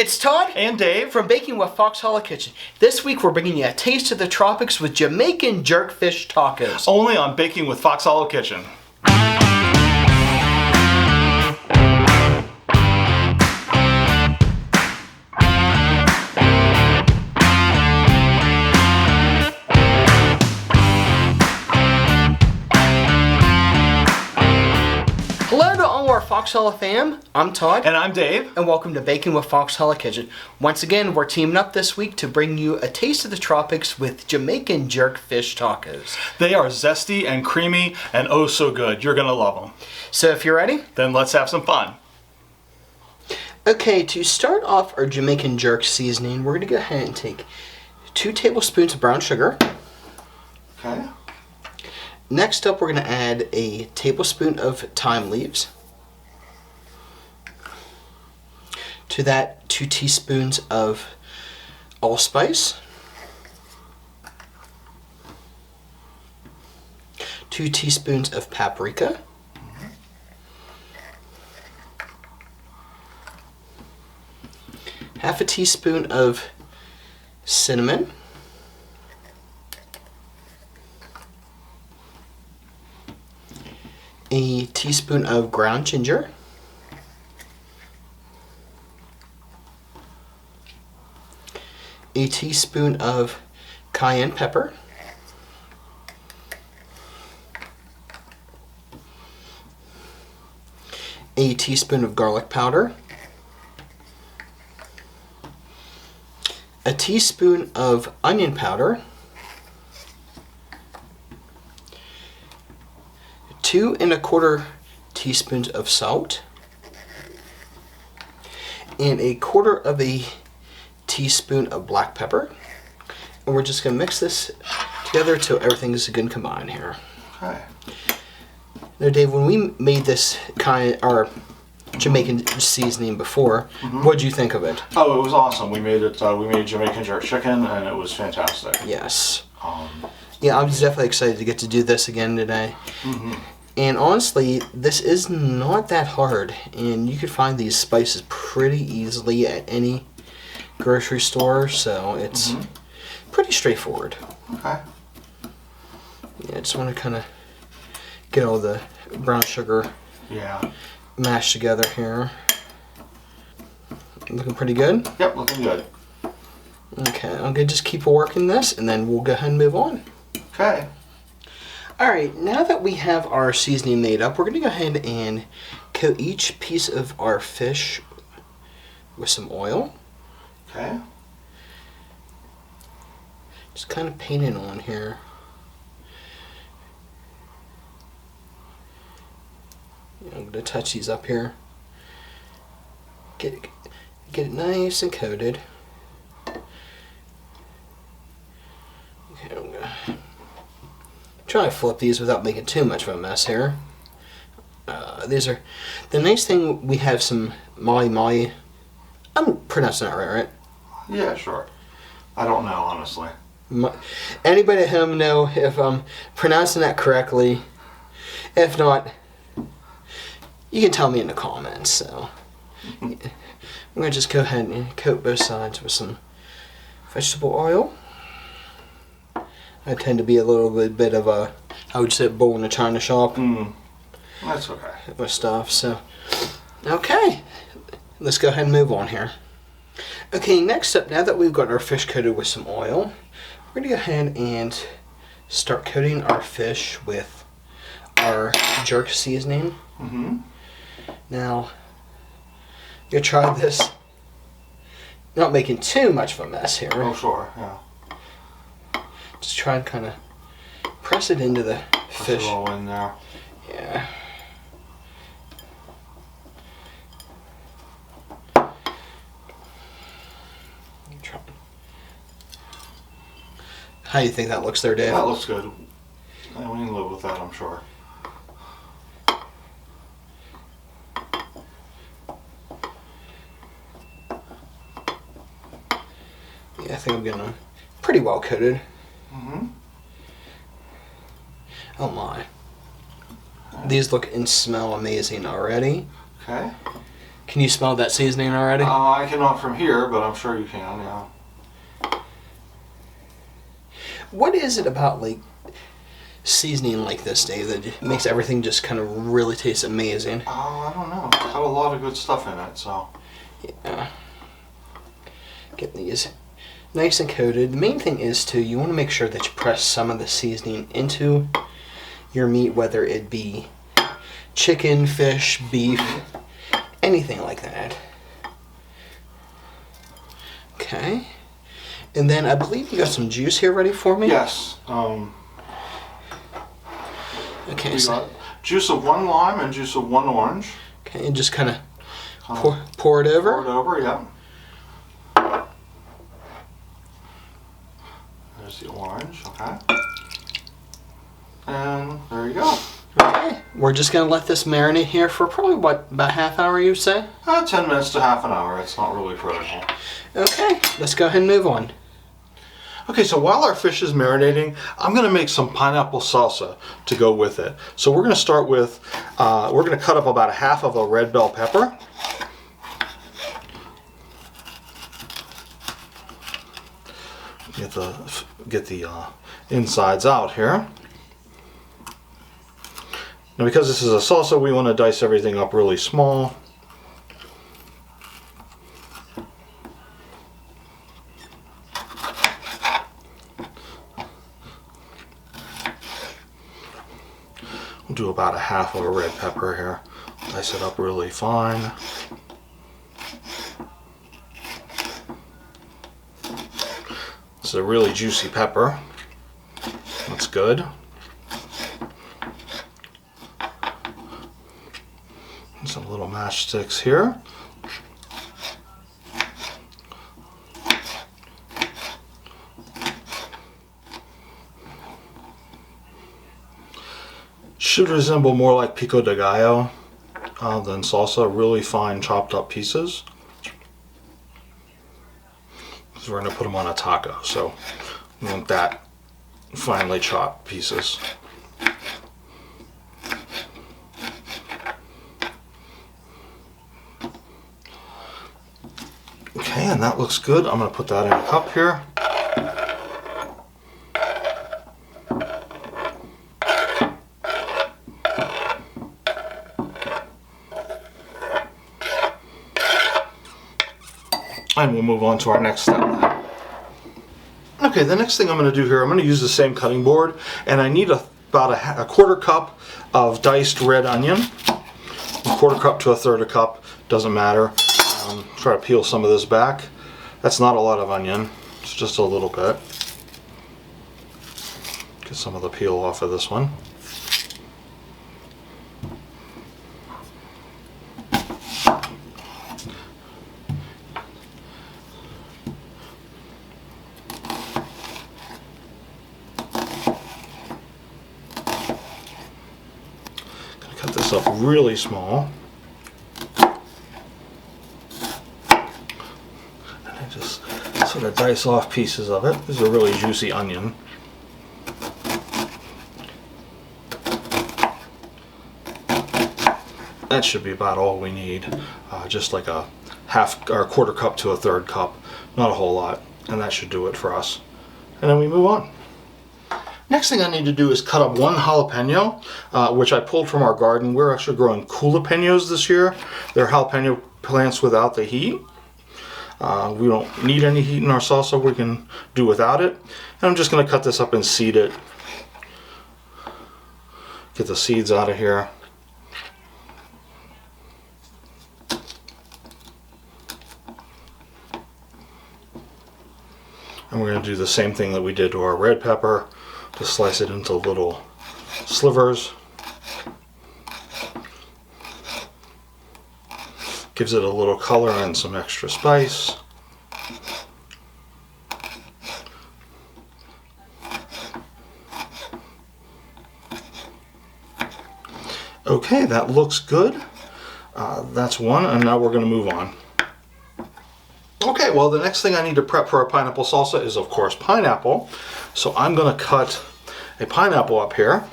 It's Todd and Dave from Baking with Fox Hallow Kitchen. This week we're bringing you a taste of the tropics with Jamaican Jerk Fish tacos. Only on Baking with Fox Hallow Kitchen. Hello to all our Fox Hallow Fam. I'm Todd. And I'm Dave. And welcome to Baking with Fox Hallow Kitchen. Once again, we're teaming up this week to bring you a taste of the tropics with Jamaican Jerk Fish tacos. They are zesty and creamy and oh so good. You're going to love them. So if you're ready, then let's have some fun. Okay, to start off our Jamaican jerk seasoning, we're going to go ahead and take 2 tablespoons of brown sugar. Okay. Next up, we're going to add a tablespoon of thyme leaves. To that, 2 teaspoons of allspice. 2 teaspoons of paprika. Half a teaspoon of cinnamon. A teaspoon of ground ginger. A teaspoon of cayenne pepper. A teaspoon of garlic powder. A teaspoon of onion powder. 2 1/4 teaspoons of salt, and 1/4 of a teaspoon of black pepper. And we're just going to mix this together until everything is good and combined here. Okay. Now, Dave, when we made this our Jamaican seasoning before, what did you think of it? Oh, it was awesome. We made it. We made Jamaican jerk chicken, and it was fantastic. Yes. Yeah, I'm definitely excited to get to do this again today. And honestly, this is not that hard, and you can find these spices pretty easily at any grocery store, so it's pretty straightforward. Okay. Yeah, I just want to kind of get all the brown sugar mashed together here. Looking pretty good? Yep, looking good. Okay, I'm going to just keep working this, and then we'll go ahead and move on. Okay. Alright, now that we have our seasoning made up, we're going to go ahead and coat each piece of our fish with some oil. Okay. Just kind of paint it on here. I'm going to touch these up here. Get it nice and coated. Okay, I'm going to try to flip these without making too much of a mess here. These are the nice thing. We have some mahi. I'm pronouncing that right? Yeah, sure. I don't know, honestly. Anybody at home know if I'm pronouncing that correctly? If not, you can tell me in the comments. So I'm gonna just go ahead and coat both sides with some vegetable oil. I tend to be a little bit of a, how would you say, bull in a china shop. That's okay. With stuff, so. Okay, let's go ahead and move on here. Okay, next up, now that we've got our fish coated with some oil, we're going to go ahead and start coating our fish with our jerk seasoning. Now, you're going to try this, not making too much of a mess here. Oh, sure, yeah. Just try and kind of press it into the fish. Press it all in there. Yeah. How do you think that looks there, Dave? That looks good. We can live with that, I'm sure. Yeah, I think I'm getting pretty well coated. Oh my. These look and smell amazing already. Okay. Can you smell that seasoning already? I cannot from here, but I'm sure you can, yeah. What is it about like seasoning like this, Dave, that makes everything just kind of really taste amazing? Oh, I don't know. It's got a lot of good stuff in it, so. Yeah. Get these nice and coated. The main thing is too, you want to make sure that you press some of the seasoning into your meat, whether it be chicken, fish, beef, anything like that. Okay. And then I believe you got some juice here ready for me? Yes. Okay. We got juice of 1 lime and juice of 1 orange. Okay, and just kind of pour it over? Pour it over, yeah. There's the orange, okay. And there you go. Okay, we're just going to let this marinate here for probably, what, about half hour, you say? 10 minutes to half an hour. It's not really critical. Okay, let's go ahead and move on. Okay, so while our fish is marinating, I'm going to make some pineapple salsa to go with it. So we're going to start with, we're going to cut up about a half of a red bell pepper. Get the insides out here. Now because this is a salsa, we want to dice everything up really small. We'll do about a half of a red pepper here. Dice it up really fine. This is a really juicy pepper. That's good. And some little matchsticks here. Should resemble more like pico de gallo than salsa, really fine chopped up pieces. Because we're going to put them on a taco, so we want that finely chopped pieces. Okay, and that looks good. I'm going to put that in a cup here. And we'll move on to our next step now. Okay, the next thing I'm going to do here, I'm going to use the same cutting board, and I need about a quarter cup of diced red onion. A quarter cup to a third a cup, doesn't matter. Try to peel some of this back. That's not a lot of onion, it's just a little bit. Get some of the peel off of this one. Cut this up really small. And I just sort of dice off pieces of it. This is a really juicy onion. That should be about all we need. Just like a half or a quarter cup to a third cup. Not a whole lot. And that should do it for us. And then we move on. Next thing I need to do is cut up 1 jalapeno, which I pulled from our garden. We're actually growing jalapenos this year. They're jalapeno plants without the heat. We don't need any heat in our salsa. We can do without it. And I'm just going to cut this up and seed it. Get the seeds out of here. And we're going to do the same thing that we did to our red pepper. Just slice it into little slivers. Gives it a little color and some extra spice. Okay, that looks good. That's one, and now we're going to move on. Okay, well, the next thing I need to prep for our pineapple salsa is, of course, pineapple. So I'm going to cut a pineapple up here.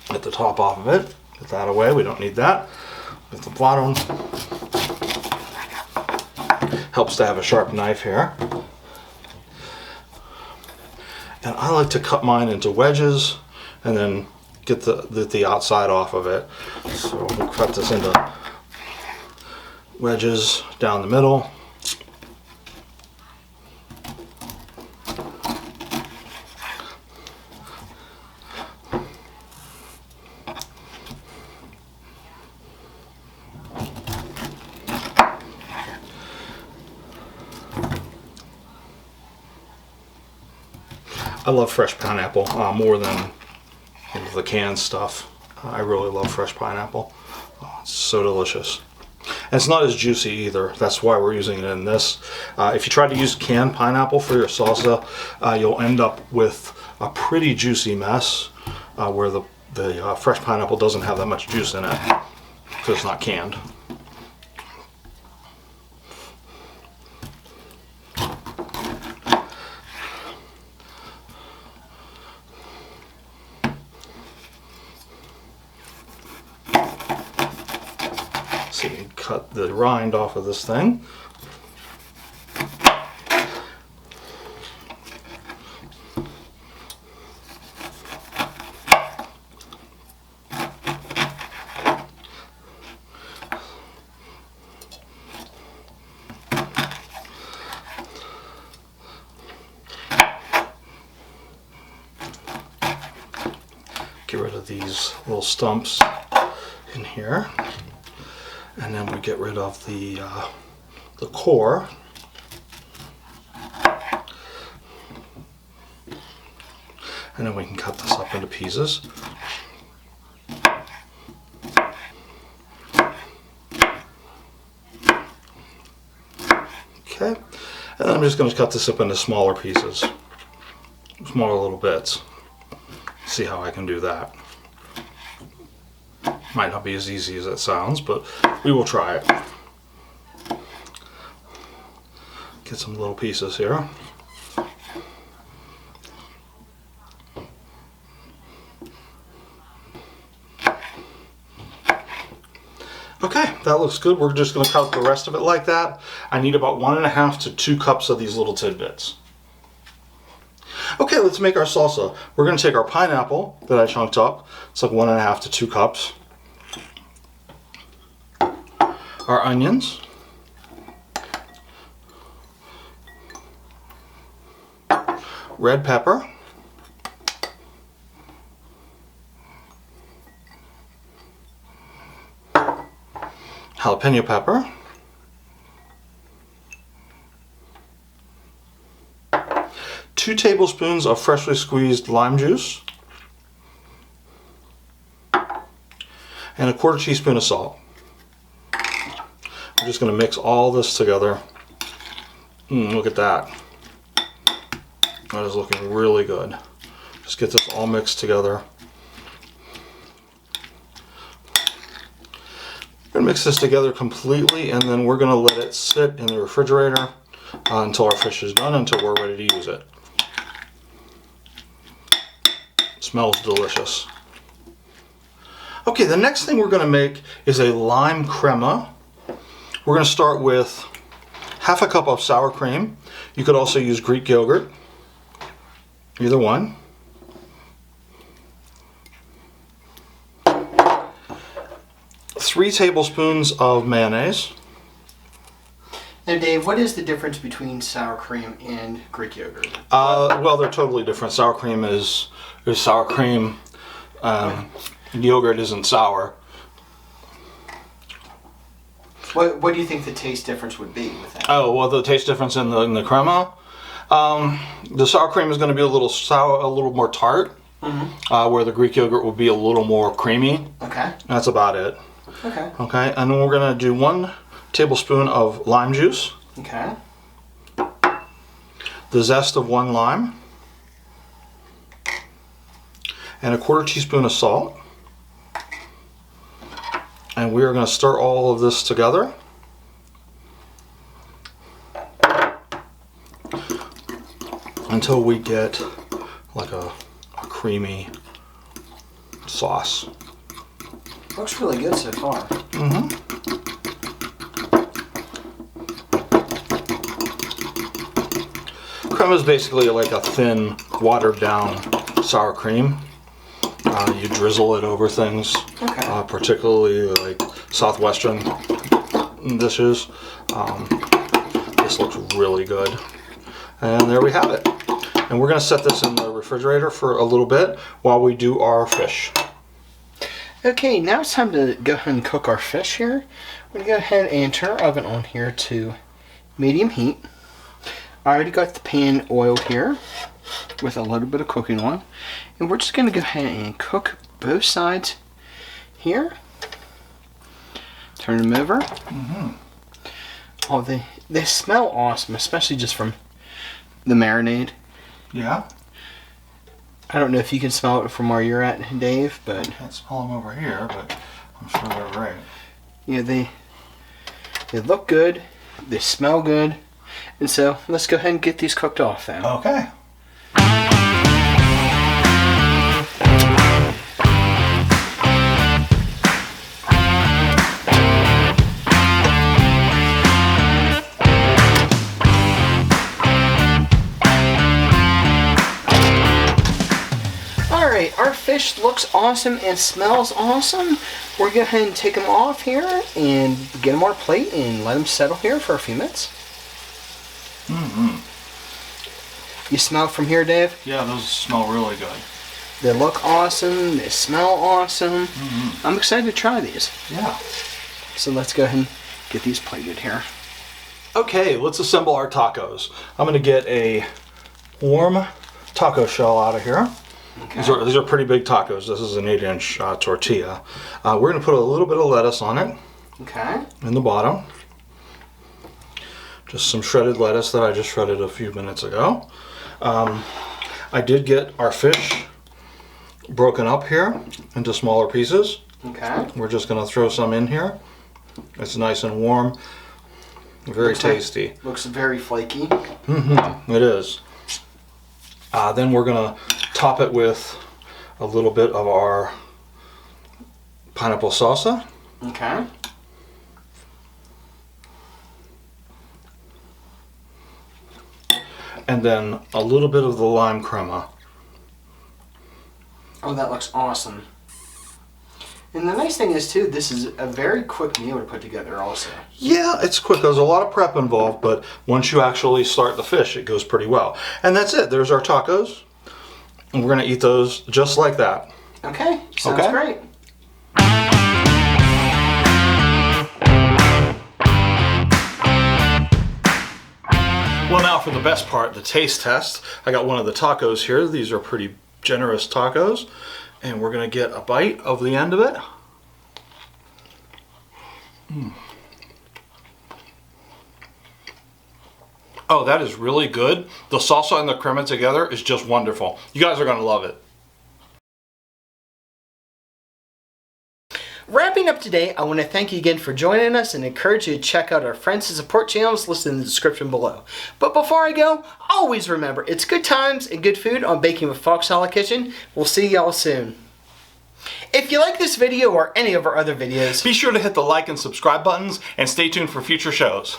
Get the top off of it. Put that away, we don't need that. At the bottom, helps to have a sharp knife here. And I like to cut mine into wedges and then get the outside off of it. So we'll cut this into wedges down the middle. I love fresh pineapple more than the canned stuff. I really love fresh pineapple. Oh, it's so delicious. And it's not as juicy either. That's why we're using it in this. If you try to use canned pineapple for your salsa, you'll end up with a pretty juicy mess where the fresh pineapple doesn't have that much juice in it because it's not canned. So you can cut the rind off of this thing. Get rid of these little stumps in here. And then we get rid of the core. And then we can cut this up into pieces. Okay, and I'm just going to cut this up into smaller pieces, smaller little bits. See how I can do that. Might not be as easy as it sounds, but we will try it. Get some little pieces here. Okay, that looks good. We're just going to cut the rest of it like that. I need about 1.5 to 2 cups of these little tidbits. Okay, let's make our salsa. We're going to take our pineapple that I chunked up. It's like 1.5 to 2 cups. Our onions, red pepper, jalapeno pepper, two tablespoons of freshly squeezed lime juice, and a 1/4 teaspoon of salt. I'm just going to mix all this together. Look at that. That is looking really good. Just get this all mixed together. We're going to mix this together completely, and then we're going to let it sit in the refrigerator until our fish is done, until we're ready to use it. It smells delicious. Okay, the next thing we're going to make is a lime crema. We're going to start with 1/2 cup of sour cream. You could also use Greek yogurt, either one. 3 tablespoons of mayonnaise. Now, Dave, what is the difference between sour cream and Greek yogurt? Well, they're totally different. Sour cream is sour cream. Yogurt isn't sour. What do you think the taste difference would be with that? Oh, well, the taste difference in the crema. The sour cream is going to be a little sour, a little more tart, where the Greek yogurt will be a little more creamy. Okay. That's about it. Okay. Okay, and then we're going to do 1 tablespoon of lime juice. Okay. The zest of 1 lime. And a 1/4 teaspoon of salt. And we are going to stir all of this together. Until we get like a creamy sauce. Looks really good so far. Mm-hmm. Crema is basically like a thin, watered down sour cream. You drizzle it over things, Okay. particularly like southwestern dishes. This looks really good. And there we have it. And we're going to set this in the refrigerator for a little bit while we do our fish. Okay, now it's time to go ahead and cook our fish here. We're going to go ahead and turn our oven on here to medium heat. I already got the pan oiled here with a little bit of cooking oil. And we're just going to go ahead and cook both sides here. Turn them over. Mm-hmm. Oh, they smell awesome, especially just from the marinade. Yeah. I don't know if you can smell it from where you're at, Dave, but I can't smell them over here, but I'm sure they're right. yeah, they look good, they smell good, and so let's go ahead and get these cooked off then. Okay. Our fish looks awesome and smells awesome. We're going to go ahead and take them off here and get them on our plate and let them settle here for a few minutes. Mm-hmm. You smell it from here, Dave? Yeah, those smell really good. They look awesome. They smell awesome. Mm-hmm. I'm excited to try these. Yeah. So let's go ahead and get these plated here. Okay, let's assemble our tacos. I'm going to get a warm taco shell out of here. Okay. These are pretty big tacos. This is an 8-inch tortilla. We're going to put a little bit of lettuce on it. Okay. In the bottom. Just some shredded lettuce that I just shredded a few minutes ago. I did get our fish broken up here into smaller pieces. Okay. We're just going to throw some in here. It's nice and warm. Very tasty. Looks very flaky. Mm-hmm. It is. Then we're going to top it with a little bit of our pineapple salsa. Okay. And then a little bit of the lime crema. Oh, that looks awesome. And the nice thing is, too, this is a very quick meal to put together also. Yeah, it's quick. There's a lot of prep involved, but once you actually start the fish, it goes pretty well. And that's it. There's our tacos. And we're going to eat those just like that. Okay, sounds great. Well, now for the best part, the taste test. I got one of the tacos here. These are pretty generous tacos. And we're going to get a bite of the end of it. Oh, that is really good. The salsa and the crema together is just wonderful. You guys are going to love it. Wrapping up today, I want to thank you again for joining us and encourage you to check out our friends and support channels listed in the description below. But before I go, always remember, it's good times and good food on Baking with Fox Hallow Kitchen. We'll see y'all soon. If you like this video or any of our other videos, be sure to hit the like and subscribe buttons and stay tuned for future shows.